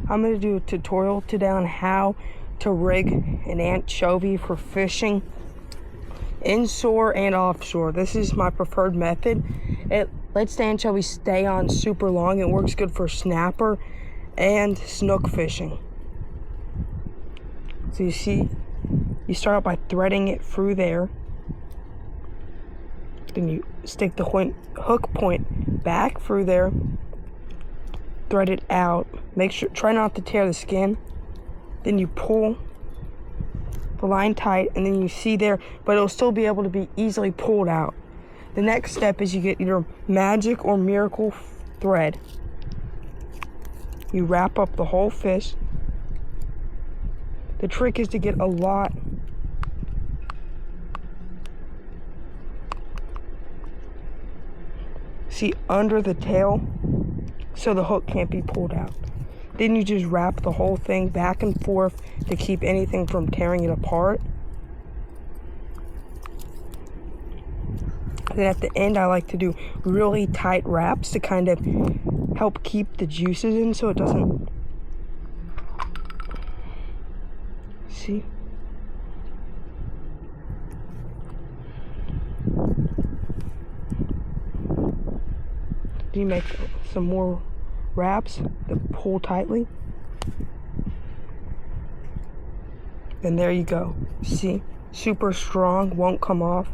I'm going to do a tutorial today on how to rig an anchovy for fishing inshore and offshore. This is my preferred method. It lets the anchovy stay on super long. It works good for snapper and snook fishing. So you see, you start out by threading it through there. Then you stick the hook point back through there, thread it out. Make sure, try not to tear the skin. Then you pull the line tight, and then you see there, but it'll still be able to be easily pulled out. The next step is you get either magic or miracle thread. You wrap up the whole fish. The trick is to get a lot under the tail so the hook can't be pulled out. Then you just wrap the whole thing back and forth to keep anything from tearing it apart. Then at the end, I like to do really tight wraps to kind of help keep the juices in so it doesn't. See? You make some more wraps that pull tightly. And there you go. See? Super strong, won't come off.